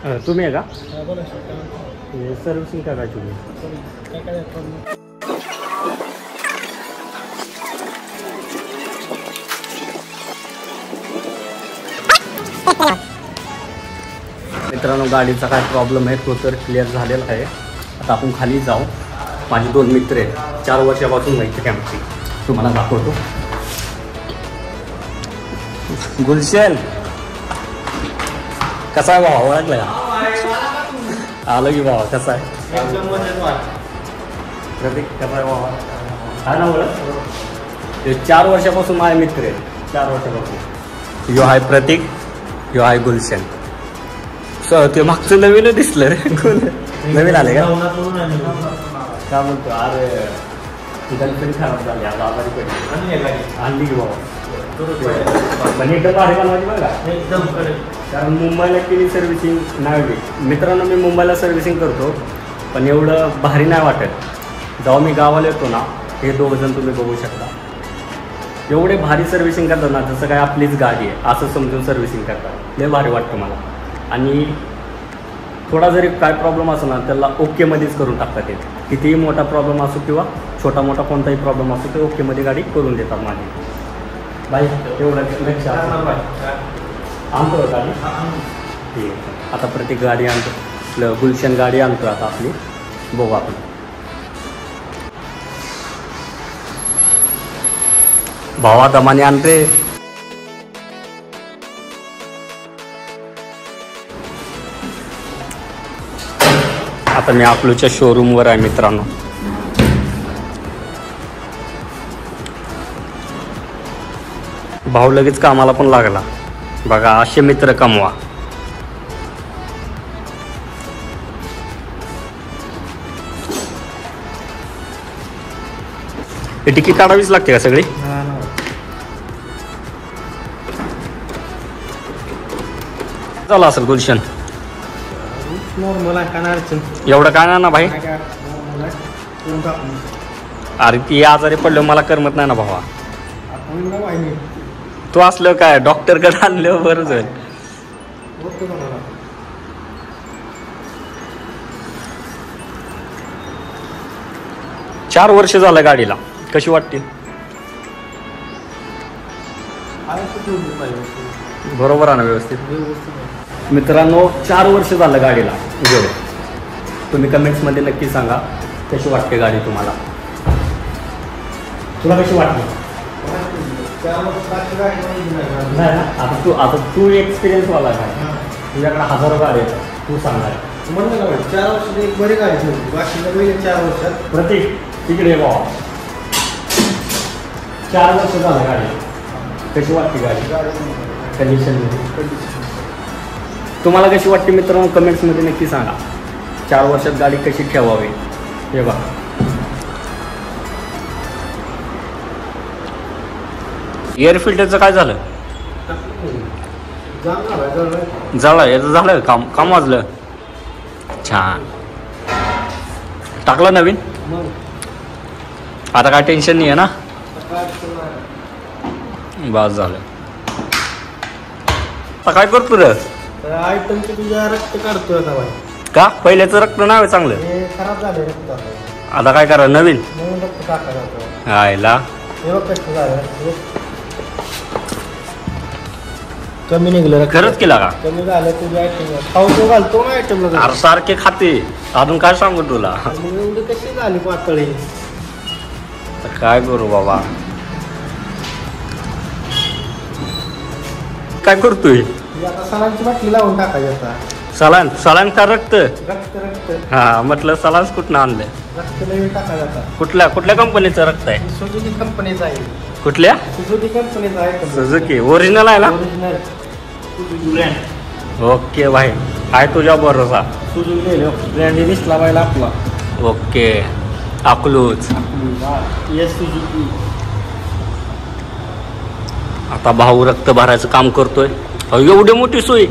तुम्ही आहे का? सर्व्हिसिंग करायची तुम्ही. मित्रांनो गाडीचा काय प्रॉब्लेम आहे तो तर क्लिअर झालेला आहे. आता आपण खाली जाऊ. माझे 2 मित्र आहेत 4 वर्षापासून माहिती आहे आमची. तुम्हाला दाखवतो. गुलशन कसा आहे भावा? ओळखला का? आलो की भावा. कसा आहे प्रतीक? कसा आहे भावा? काय ना ओळख? 4 वर्षापासून माझे मित्र आहेत. 4 वर्षापासून. यो आहे प्रतीक, यो आहे गुलशन. ते मागचं नवीन दिसलं रे. नवीन आले का? काय म्हणतो? अरे गर्लफ्रेंड खराब झाली आता आजारी पडली. आणली की बाबा पण एकदम भारी बनवायची बघा. एकदम कारण मुंबईला केली सर्व्हिसिंग नाही होती. मित्रांनो मी मुंबईला सर्व्हिसिंग करतो पण एवढं भारी नाही वाटत. जेव्हा मी गावाला येतो ना हे 2 जण तुम्ही बघू शकता एवढे भारी सर्व्हिसिंग करतात ना जसं काय आपलीच गाडी आहे असं समजून सर्व्हिसिंग करतात. लय भारी वाटतं मला. आणि थोडा जरी काय प्रॉब्लेम असो ना त्याला ओकेमध्येच करून टाकतात. येते कितीही मोठा प्रॉब्लेम असो किंवा छोटा मोठा कोणताही प्रॉब्लेम असो ते ओकेमध्ये गाडी करून देतात माझी. बाई एवढं लक्ष आणतो गाडी. ठीक आहे. आता प्रत्येक गाडी आणतो. गुलशन गाडी आणतो आता आपली. बघू आपण. भावा दमाने आणते. आता मी अकलूच्या शोरूमवर आहे मित्रांनो. भाऊ लगेच कामाला पण लागला. बघा असे मित्र कमवा. हे तिकीट काढावीच लागते का सगळी? झालं असेल गुलशन? एवढं काय ना भाई. अरे ती आजारी पडलं मला करमत नाही ना भावा. तू असलं काय डॉक्टरकडे आणलं बरं जाईल. 4 वर्ष झालं गाडीला. कशी वाटते? बरोबर आहे ना व्यवस्थित? मित्रांनो 4 वर्ष झालं गाडीला घेऊन. तुम्ही कमेंट्समध्ये नक्की सांगा कशी वाटते गाडी तुम्हाला. तुला कशी वाटली? नाही ना आता तू एक्सपिरियन्स वाला काय तुझ्याकडे हजारो गाडी आहेत तू सांगणार. 4 वर्षात एक बरी गाडी ठेवली. बाकी 4 वर्षात प्रतीक तिकडे भावा 4 वर्ष झालं गाडी. कशी वाटते गाडी? कंडिशनमध्ये तुम्हाला कशी वाटते मित्रांनो कमेंट्समध्ये नक्की सांगा. 4 वर्षात गाडी कशी ठेवावी हे बघा. एअर फिल्टरचं काय झालं? झालं याचं झालं काम वाजलं. छान टाकलं नवीन. आता काय टेन्शन नाही आहे ना? बस झालं. आता काय करतो रे? आयटम तुझ्या रक्त काढतोय आता बाई. का? पहिल्याचं रक्त नाही चांगलं. खराब झालं रक्त. आता काय करा? नवीन रक्त टाकायचं. आयला कमी निघलं. खरंच केला का? कमी झालं तुझ्या आयटम खाऊ घालतो ना आयटमला. अरे सारखे खाते अजून काय सांगू तुला. एवढी कशी झाली पातळी? काय करू बाबा. काय करतोय? आता सलांची बाटली लावून टाकायची. आता सलान का रक्त? रक्त रक्त. हा म्हटलं सलान्स कुठनं आणलं? रक्त नवीन टाकायचं आता. कुठल्या कंपनीचं रक्त आहे? सुझुकी कंपनीचं आहे. कुठल्या? सुझुकी कंपनीचं आहे. सुझुकी ओरिजिनल आहे ना? ओरिजिनल ओके भाई आहे तुझ्या भरोसा. सुझुकी ब्रँड दिसला पाहिजे आपला. ओके अकलूज. सुझुकी. आता भाऊ रक्त भरायचं काम करतोय. एवढी मोठी सुई.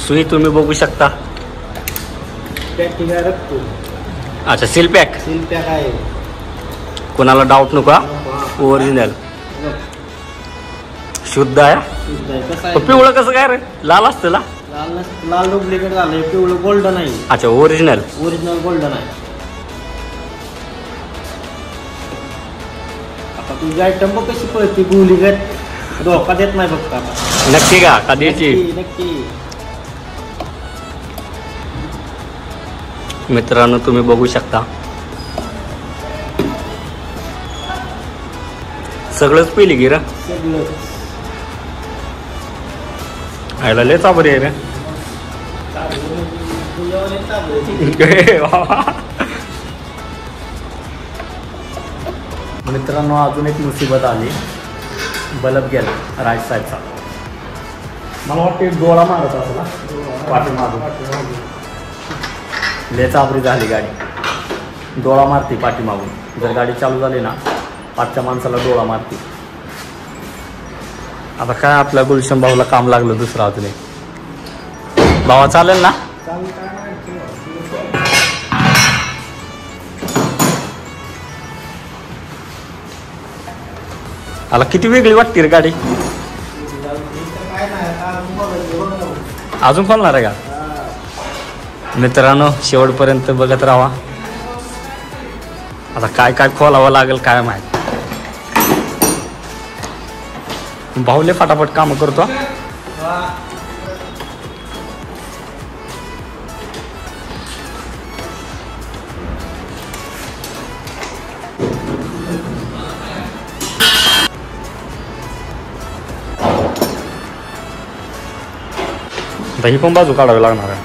सुई तुम्ही बघू शकता. रक्त. अच्छा सील पॅक. सील पॅक आहे. कोणाला डाऊट नको. ओरिजिनल शुद्ध आहे. पिवळं कसं काय रे? लाल असतं ना? लाल डुप्लिकेट झालं, पिवळं गोल्डन आहे. अच्छा, ओरिजिनल गोल्डन आहे. आता तुझी आयटम बघ कशी पळते गुलीगत, धोका देत नाही फक्त आता. नक्की का कधीची? नक्की. मित्रांनो तुम्ही बघू शकता सगळंच पिली गिरा. आयला लय चाबरी आहे रे. मित्रांनो अजून एक मुसीबत आली. बल्ब गेला राईट साईडचा. मला वाटते डोळा मारत असं ना पाठीमागून. लय चाबरी झाली गाडी. डोळा मारती पाठीमागून. जर गाडी चालू झाली ना पाठच्या माणसाला डोळा मारती. आता काय आपल्या गुलशन भाऊला काम लागलं दुसरं अजून एक. भावा चालेल ना? आला किती वेगळी वाटते रे गाडी. अजून खोलणार आहे का? मित्रांनो शेवटपर्यंत बघत राहा. आता काय काय खोलावं लागेल काय माहित. भाऊले फटाफट काम करतो. ही पण बाजू काढावी लागणार आहे.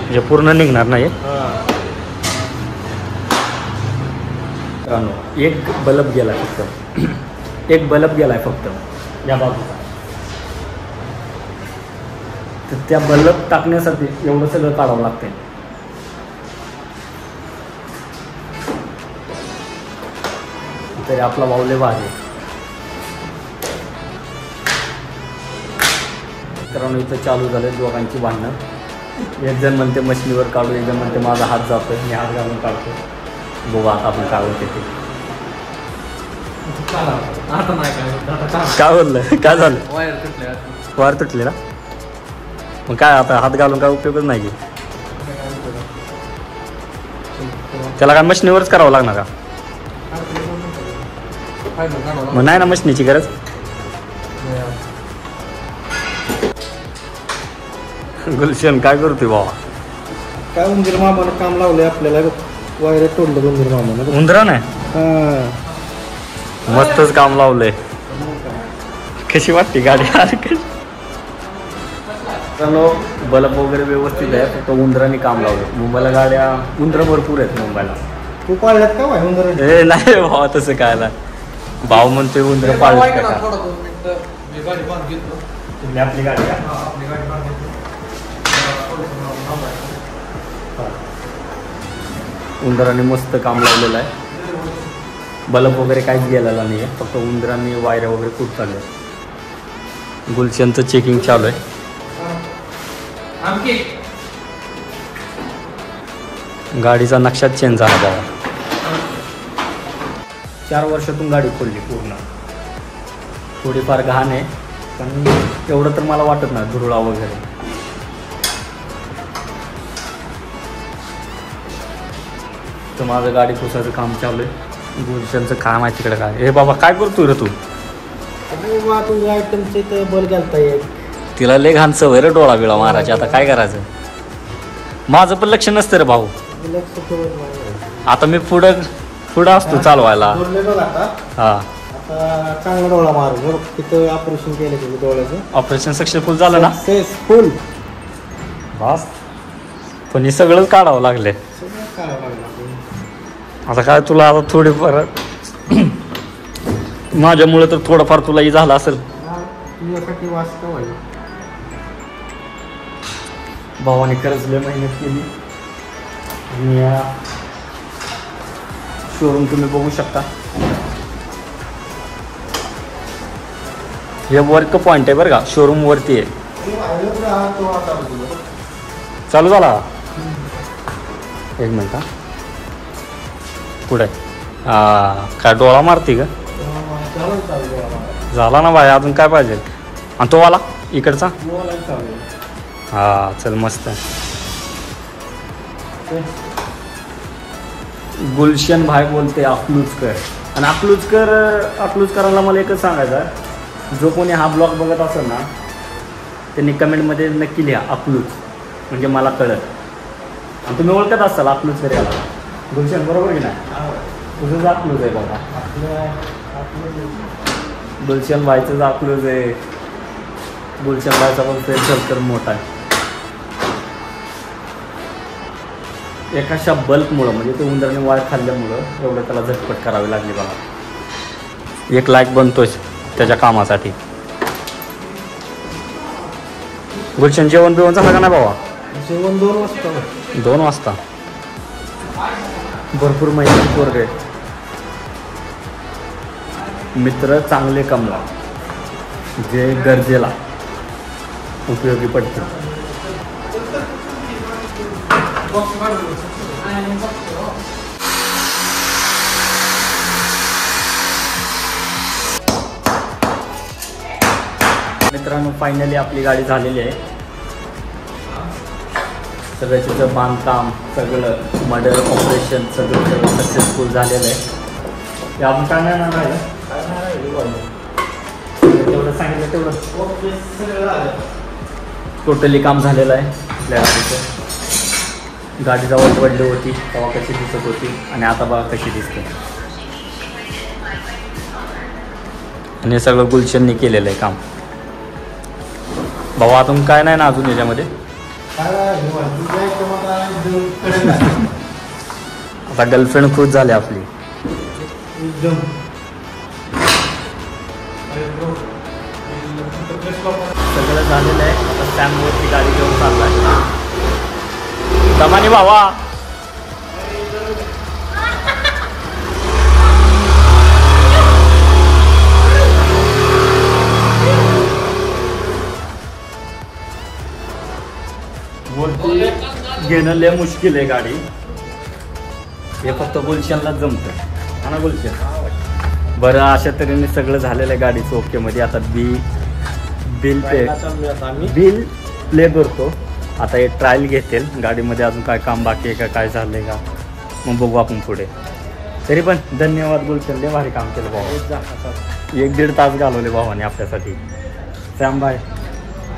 म्हणजे पूर्ण निघणार नाही. एक बल्ब गेलाय फक्त. एक बल्ब गेलाय फक्त या बाजूचा. तर त्या बल्ब टाकण्यासाठी एवढं सगळं काढावं लागतंय. तरी आपला भाऊले वाजे. मित्रांनो इथं चालू झालं दोघांची भांडणं. एक जण म्हणते मशीनीवर काढू, एक जण म्हणते माझा हात जातोय, मी हात घालून काढतो. बघू आता आपण काय होते ते. काय बोललं? काय झालं? वायर तुटले ना. मग काय आता हात घालून काय उपयोगच नाही की. त्याला काय मशीनीवरच करावं लागणार का? मग नाही ना मशीनीची गरज. गुलशन काय करतोय बाबा? काय उंदीर मामानं काम लावलंय आपल्याला. वायर तोडलं उंदीर मामानं. उंदरा नाही मस्तच काम लावलंय. कशी वाटते गाडी? बल्ब वगैरे व्यवस्थित आहे, फक्त उंदरांनी काम लावलं. मुंबईला गाड्या उंदर भरपूर आहेत मुंबईला. तू पाळल्यात का उंदर? हे नाही भाऊ तसं काय नाही. भाऊ म्हणतोय उंदर पाळलं का? तुम्ही आपली गाडी उंदराने मस्त काम लावलेलं आहे. बल्ब वगैरे काहीच गेलेला नाही आहे, फक्त उंदरांनी वायऱ्या वगैरे खूप चालू आहे. गुलशनचं चेकिंग चालू आहे. गाडीचा नक्षाच चेंज झाला बाबा. 4 वर्षातून गाडी खोलली पूर्ण. थोडीफार घाण आहे पण एवढं तर मला वाटत नाही धुरळा वगैरे. तर माझं गाडी पुसायचं काम चालू आहे. गुलशनचं काम आहे तिकडे. काय हे बाबा काय करतोय रे तू? तुझ्या आयटमचे तर बल घालता येईल. तिला लय घाण सवय रे डोळा बिळा मारायची. आता काय करायचं? माझं पण लक्ष नसतं रे भाऊ. आता मी पुढं असतो चालवायला. हा चांगला डोळा मारू. तिथं ऑपरेशन केलं तुम्ही डोळ्याचं. ऑपरेशन सक्सेसफुल झालं ना? सक्सेसफुल. बस पण हे सगळंच काढावं लागले. आता काय तुला आता थोडीफार माझ्यामुळे तर थोडंफार तुलाही झालं असेल. भावाने खरंच लय मेहनत केली. आणि शोरूम तुम्ही बघू शकता. हे वर्क पॉइंट आहे बरं का, शोरूम वरती आहे. चालू झाला. एक मिनिट. पुढे काय डोळा मारती का? झाला ना बाय, अजून काय पाहिजे? आणि तो वाला इकडचा मोबाईल चालू आहे. हा चल मस्त. गुलशन भाई बोलते अकलूजकर. आणि अकलूजकरांना मला एकच सांगायचं आहे, जो कोणी हा ब्लॉग बघत असेल ना त्यांनी कमेंटमध्ये नक्की लिहा अकलूज, म्हणजे मला कळत. आणि तुम्ही ओळखत असाल अकलूजकर याला. गुलशन बरोबर की नाही? तुझं अकलूज आहे बाबा. गुलशन भाईचं अकलूज आहे. गुलशन भाईचा पण फ्रेंड सर्कल मोठा आहे. एकाशा बल्कमुळं म्हणजे ते उंदराने वाळ खाल्ल्यामुळं एवढं त्याला झटपट करावी लागली बघा. 1 लाख बनतोच त्याच्या कामासाठी. गुलशन जेवण बिवण झालं का नाही बाबा? जेवण 2 वाजता. 2 वाजता. भरपूर माहिती पोरग आहे. मित्र चांगले कमला जे गरजेला उपयोगी पडते. मित्रांनो फायनली आपली गाडी झालेली आहे. सगळं तिचं बांधकाम सगळं मॉडेल ऑपरेशन सगळं सक्सेसफुल झालेलं आहे. ते आपण काय नाही तेवढं सांगितलं तेवढं टोटली काम झालेलं आहे आपल्या गाडीचं. गाडी जेव्हा पडली होती तेव्हा कशी दिसत होती आणि आता बघा कशी दिसते. आणि सगळं गुलशननी केलेलं आहे काम. भाऊ अजून काय नाही ना अजून याच्यामध्ये? आता गर्लफ्रेंड खुश झाली आपली. सगळं झालेलं आहे. आता सॅमवरती गाडी घेऊन चालला आहे. दमानी भावा वरती घेणं लय मुश्किल आहे गाडी. हे फक्त गुलशनला जमतं हा ना गुलशन. बरं अशा तऱ्हेने सगळं झालेलं आहे गाडीचं ओकेमध्ये. आता बिल प्ले करतो. आता हे ट्रायल घेतील गाडीमध्ये. अजून काय काम बाकी आहे का काय झालं आहे का मग बघू आपण पुढे. तरी पण धन्यवाद गुलशन, लय भारी काम केलं भावा. 1-1.5 तास घालवले भावाने आपल्यासाठी. सॅम भाई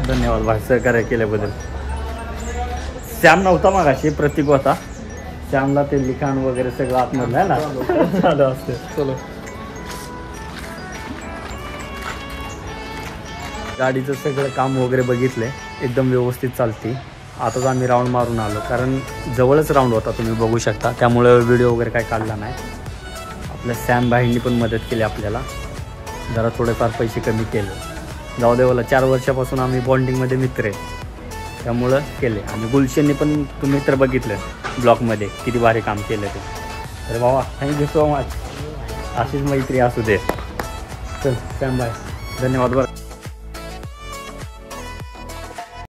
धन्यवाद भाई सहकार्य केल्याबद्दल. सॅम नव्हता मागाशी प्रतीक होता. सॅमला ते लिखाण वगैरे सगळं आतमधलं आहे ना चालू असते. चलो गाडीचं सगळं काम वगैरे बघितलं एकदम व्यवस्थित चालते. आताच आम्ही राऊंड मारून आलो कारण जवळच राऊंड होता तुम्ही बघू शकता. त्यामुळं व्हिडिओ वगैरे काय काढला नाही. आपल्या सॅम भाईंनी पण मदत केली आपल्याला. जरा थोडेफार पैसे कमी केले. जाऊ देवाला 4 वर्षापासून आम्ही बॉन्डिंगमध्ये मित्र आहे त्यामुळं केले. आणि गुलशनने पण तुम्ही तर बघितलं ब्लॉगमध्ये किती भारी काम केलं ते. अरे बाबा थँक्यू सो मच. अशीच मैत्री असू दे. चल सॅम भाई धन्यवाद बरं.